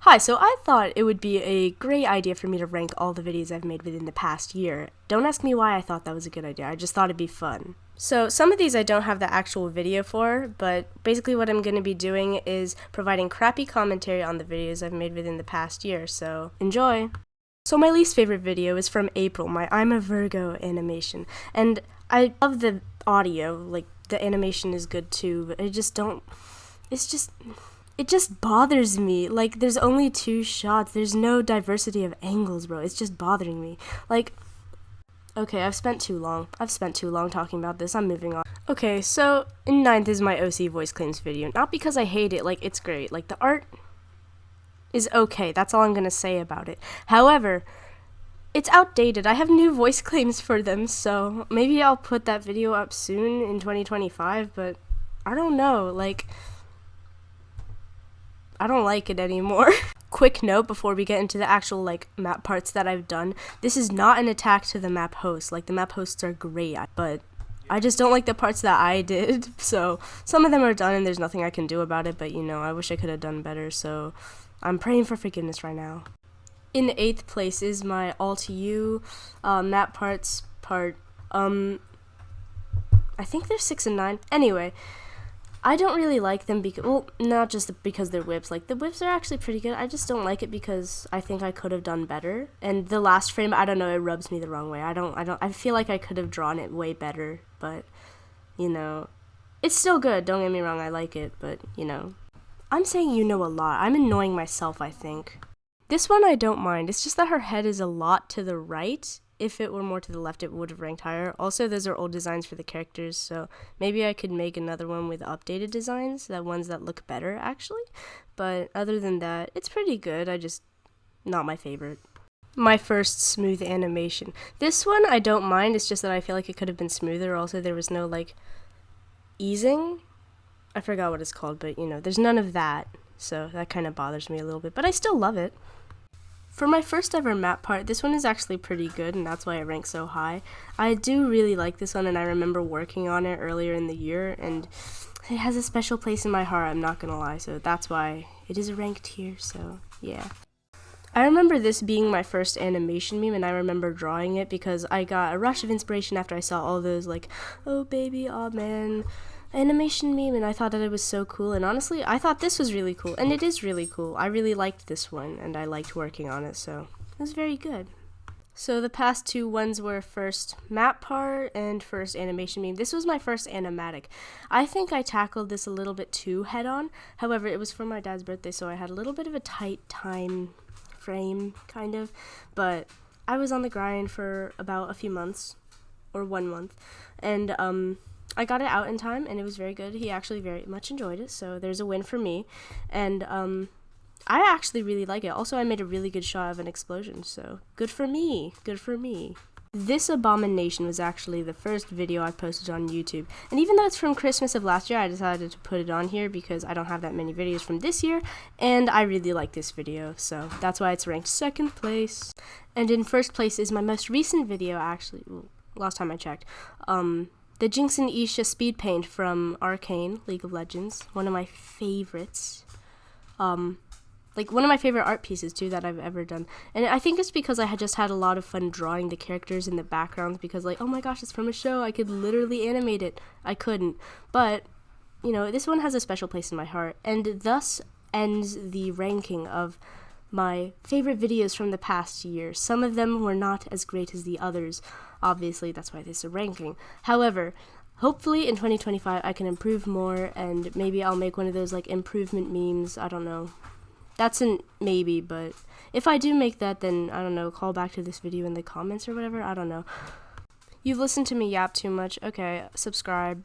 Hi, so I thought it would be a great idea for me to rank all the videos I've made within the past year. Don't ask me why I thought that was a good idea, I just thought it'd be fun. So some of these I don't have the actual video for, but basically what I'm going to be doing is providing crappy commentary on the videos I've made within the past year, so enjoy! So my least favorite video is from April, my I'm a Virgo animation, and I love the audio, like the animation is good too, but it just bothers me. Like, there's only 2 shots. There's no diversity of angles, bro. It's just bothering me. Like, okay, I've spent too long talking about this. I'm moving on. Okay, so in 9th is my OC voice claims video. Not because I hate it. Like, it's great. Like, the art is okay. That's all I'm gonna say about it. However, it's outdated. I have new voice claims for them, so maybe I'll put that video up soon in 2025, but I don't know. Like, I don't like it anymore. Quick note before we get into the actual map parts that I've done. This is not an attack to the map hosts. Like, the map hosts are great, but I just don't like the parts that I did. So some of them are done and there's nothing I can do about it, but you know, I wish I could have done better, so I'm praying for forgiveness right now. In 8th place is my All To You map parts part. I think they're 6 and 9. Anyway, I don't really like them because, well, not just because they're whips. Like, the whips are actually pretty good. I just don't like it because I think I could have done better. And the last frame, I don't know, it rubs me the wrong way. I feel like I could have drawn it way better, but, you know, it's still good. Don't get me wrong, I like it, but, you know. I'm saying you know a lot. I'm annoying myself, I think. This one I don't mind. It's just that her head is a lot to the right. If it were more to the left, it would have ranked higher. Also, those are old designs for the characters, so maybe I could make another one with updated designs, ones that look better, actually. But other than that, it's pretty good. Not my favorite. My first smooth animation. This one I don't mind. It's just that I feel like it could have been smoother. Also, there was no, easing. I forgot what it's called, but, you know, there's none of that. So that kind of bothers me a little bit, but I still love it. For my first ever map part, this one is actually pretty good, and that's why it ranks so high. I do really like this one, and I remember working on it earlier in the year, and it has a special place in my heart, I'm not gonna lie, so that's why it is ranked here, so yeah. I remember this being my first animation meme, and I remember drawing it because I got a rush of inspiration after I saw all those, oh baby, aw man, animation meme, and I thought that it was so cool, and honestly I thought this was really cool, and it is really cool. I really liked this one and I liked working on it, so it was very good. So the past 2 ones were first map part and first animation meme. This was my first animatic. I think I tackled this a little bit too head on. However, it was for my dad's birthday, so I had a little bit of a tight time frame kind of, but I was on the grind for about a few months or 1 month, and I got it out in time, and it was very good. He actually very much enjoyed it, so there's a win for me. And I actually really like it. Also, I made a really good shot of an explosion, so good for me. Good for me. This abomination was actually the first video I posted on YouTube. And even though it's from Christmas of last year, I decided to put it on here because I don't have that many videos from this year, and I really like this video, so that's why it's ranked 2nd place. And in 1st place is my most recent video, actually, well, last time I checked. The Jinx and Isha speed paint from Arcane, League of Legends. One of my favorites. One of my favorite art pieces, too, that I've ever done. And I think it's because I had just had a lot of fun drawing the characters in the backgrounds because, oh my gosh, it's from a show. I could literally animate it. I couldn't. But, you know, this one has a special place in my heart. And thus ends the ranking of my favorite videos from the past year. Some of them were not as great as the others. Obviously, that's why this is a ranking. However, hopefully in 2025 I can improve more, and maybe I'll make one of those improvement memes. I don't know. That's a maybe, but if I do make that, then I don't know, call back to this video in the comments or whatever. I don't know. You've listened to me yap too much. Okay, subscribe.